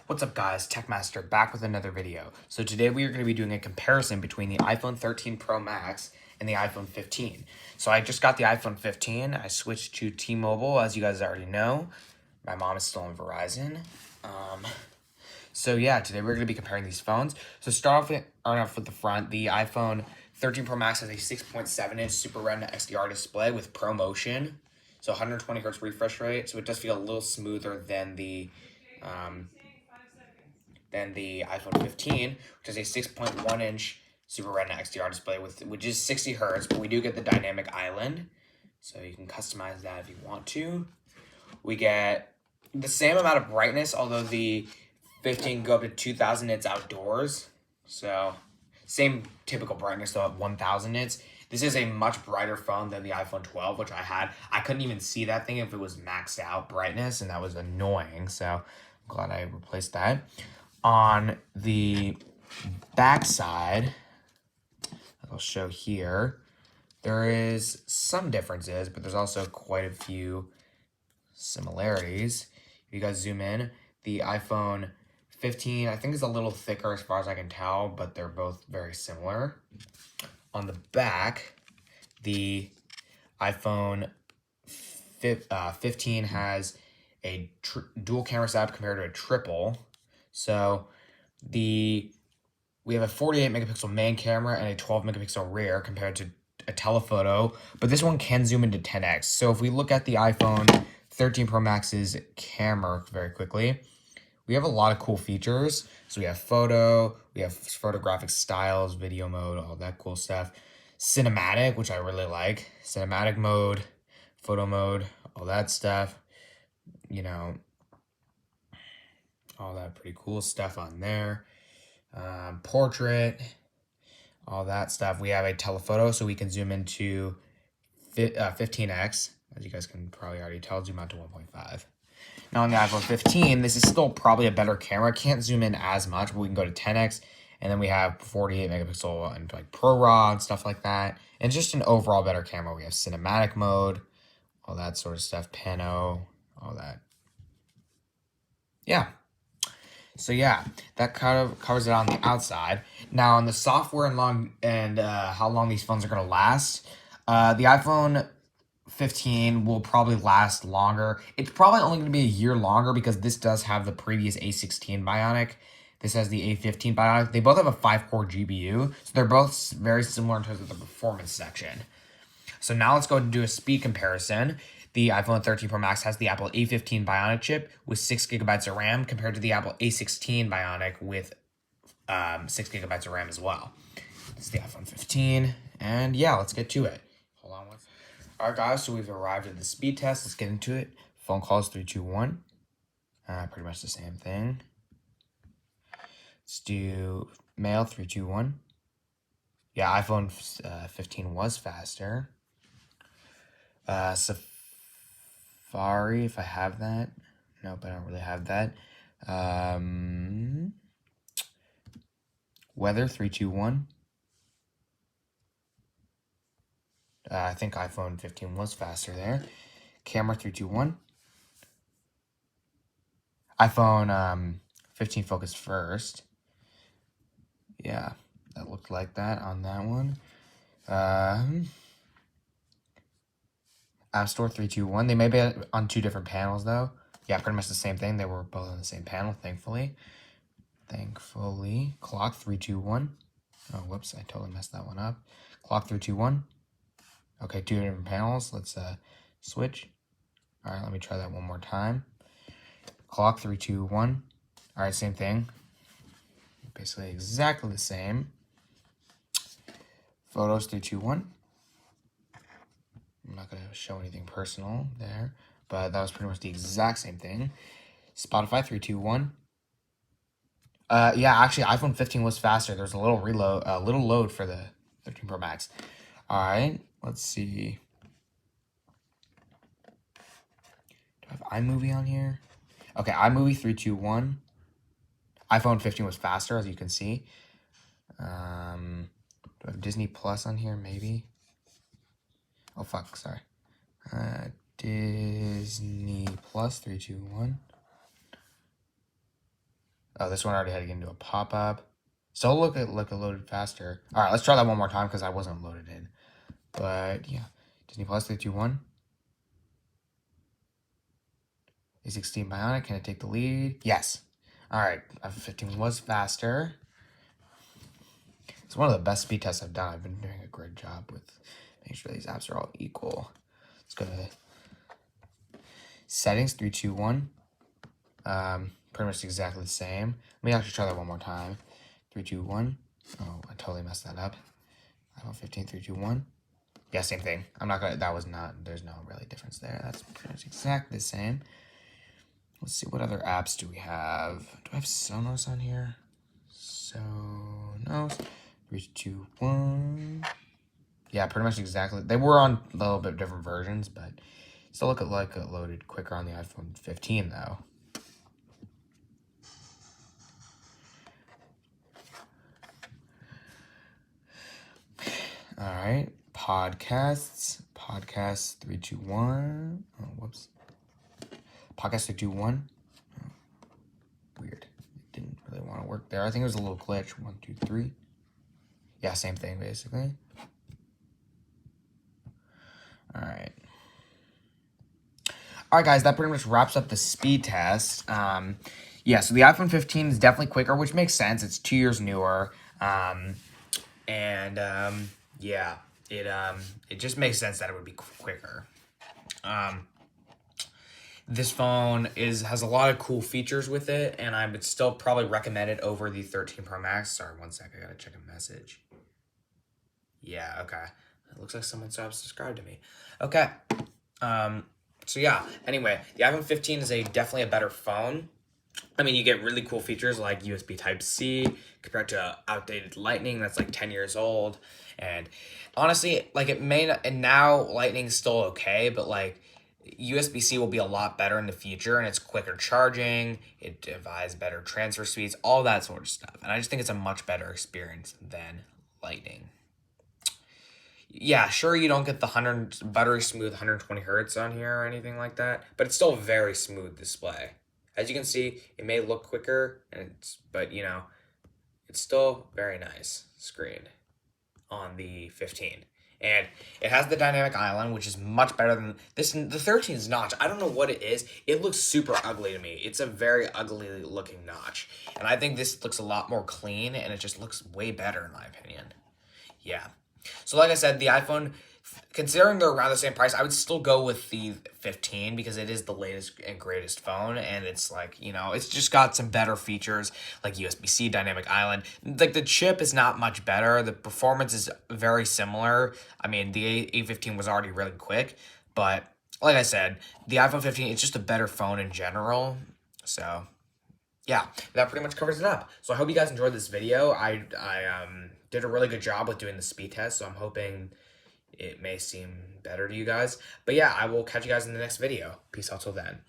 What's up guys, Techmaster back with another video. So today we are going to be doing a comparison between the iPhone 13 Pro Max and the iPhone 15. So I just got the iPhone 15, I switched to T-Mobile as you guys already know. My mom is still on Verizon. So yeah, today we're going to be comparing these phones. So start off with the front. The iPhone 13 Pro Max has a 6.7-inch Super Retina XDR display with ProMotion. So 120 hertz refresh rate, so it does feel a little smoother than the iPhone 15, which is a 6.1-inch Super Retina XDR display which is 60 hertz, but we do get the dynamic island, so you can customize that if you want to. We get the same amount of brightness, although the 15 go up to 2000 nits outdoors, so same typical brightness though at 1000 nits. This is a much brighter phone than the iPhone 12, which I had. I couldn't even see that thing if it was maxed out brightness, and that was annoying, so I'm glad I replaced that. On the back side, I'll show here, there is some differences, but there's also quite a few similarities. If you guys zoom in, the iPhone 15, I think, is a little thicker as far as I can tell, but they're both very similar. On the back, the iPhone 15 has a dual camera setup compared to a triple. So we have a 48 megapixel main camera and a 12 megapixel rear compared to a telephoto, but this one can zoom into 10x. So if we look at the iPhone 13 Pro Max's camera very quickly, we have a lot of cool features. So we have photo, we have photographic styles, video mode, all that cool stuff. Cinematic, which I really like. Cinematic mode, photo mode, all that stuff. You know, all that pretty cool stuff on there. Portrait, all that stuff. We have a telephoto, so we can zoom into 15x. As you guys can probably already tell, zoom out to 1.5. Now on the iPhone 15, this is still probably a better camera. Can't zoom in as much, but we can go to 10x. And then we have 48 megapixel and like Pro RAW and stuff like that. And just an overall better camera. We have cinematic mode, all that sort of stuff, pano, all that. Yeah. So yeah, that kind of covers it on the outside. Now on the software and how long these phones are going to last, the iPhone 15 will probably last longer. It's probably only going to be a year longer because this does have the previous A16 Bionic. This has the A15 Bionic. They both have a 5-core GPU, so they're both very similar in terms of the performance section. So now let's go and do a speed comparison. The iPhone 13 Pro Max has the Apple A15 Bionic chip with 6 gigabytes of RAM compared to the Apple A16 Bionic with 6 gigabytes of RAM as well. This is the iPhone 15, and yeah, let's get to it. Hold on one second. All right, guys, so we've arrived at the speed test. Let's get into it. Phone calls 3, 2, 1. Pretty much the same thing. Let's do mail 3, 2, 1. Yeah, iPhone 15 was faster. Safari, if I have that. Nope, I don't really have that. Weather 3, 2, 1. I think iPhone 15 was faster there. Camera 3, 2, 1. iPhone 15 focus first. Yeah, that looked like that on that one. App Store 3, 2, 1. They may be on 2 different panels though. Yeah, pretty much the same thing. They were both on the same panel, thankfully. Clock 3, 2, 1. Oh, whoops, I totally messed that one up. Clock 3, 2, 1. Okay, 2 different panels. Let's switch. All right, let me try that one more time. Clock 3, 2, 1. All right, same thing. Basically exactly the same. Photos 3, 2, 1. I'm not going to show anything personal there, but that was pretty much the exact same thing. Spotify 3, 2, 1. Yeah, actually, iPhone 15 was faster. There's a little load for the 13 Pro Max. All right, let's see. Do I have iMovie on here? Okay, iMovie 3, 2, 1. iPhone 15 was faster, as you can see. Do I have Disney Plus on here? Maybe. Oh, fuck, sorry. Disney Plus 3, 2, 1. Oh, this one already had to get into a pop-up. Still look a loaded faster. All right, let's try that one more time because I wasn't loaded in. But yeah, Disney Plus 321. A16 Bionic, can it take the lead? Yes. All right, iPhone 15 was faster. It's one of the best speed tests I've done. I've been doing a great job with making sure these apps are all equal. Let's go to settings, 321. Pretty much exactly the same. Let me actually try that one more time. 321. Oh, I totally messed that up. iPhone 15, 321. Yeah, same thing. There's no really difference there. That's pretty much exactly the same. Let's see, what other apps do we have? Do I have Sonos on here? Sonos. 3, 2, 1. Yeah, pretty much exactly. They were on a little bit different versions, but still look like it loaded quicker on the iPhone 15, though. All right, podcasts. Podcast 3, 2, 1. Oh, whoops. Podcast 3, 2, 1. Oh, weird. It didn't really want to work there. I think it was a little glitch. 1, 2, 3. Yeah, same thing basically. All right. All right, guys, that pretty much wraps up the speed test. Yeah, so the iPhone 15 is definitely quicker, which makes sense. It's 2 years newer. Yeah, it just makes sense that it would be quicker. This phone has a lot of cool features with it, and I would still probably recommend it over the 13 Pro Max. Sorry, one sec, I gotta check a message. Yeah, okay. It looks like someone subscribed to me. Okay. So yeah, anyway, the iPhone 15 is definitely a better phone. I mean, you get really cool features like USB Type-C compared to outdated Lightning that's like 10 years old. And honestly, like it may not, and now Lightning's still okay, but like USB-C will be a lot better in the future, and it's quicker charging, it provides better transfer speeds, all that sort of stuff. And I just think it's a much better experience than Lightning. Yeah, sure, you don't get the 100 buttery smooth 120 hertz on here or anything like that, but it's still a very smooth display. As you can see, it may look quicker, but you know, it's still very nice screen on the 15. And it has the dynamic island, which is much better than this. The 13's notch, I don't know what it is. It looks super ugly to me. It's a very ugly looking notch. And I think this looks a lot more clean, and it just looks way better in my opinion. Yeah. So like I said, the iPhone, considering they're around the same price, I would still go with the 15 because it is the latest and greatest phone, and it's like, you know, it's just got some better features like USB-C, dynamic island. Like the chip is not much better. The performance is very similar. I mean, the A15 was already really quick, but like I said, the iPhone 15 is just a better phone in general. So yeah, that pretty much covers it up. So I hope you guys enjoyed this video. I did a really good job with doing the speed test, so I'm hoping it may seem better to you guys. But yeah, I will catch you guys in the next video. Peace out till then.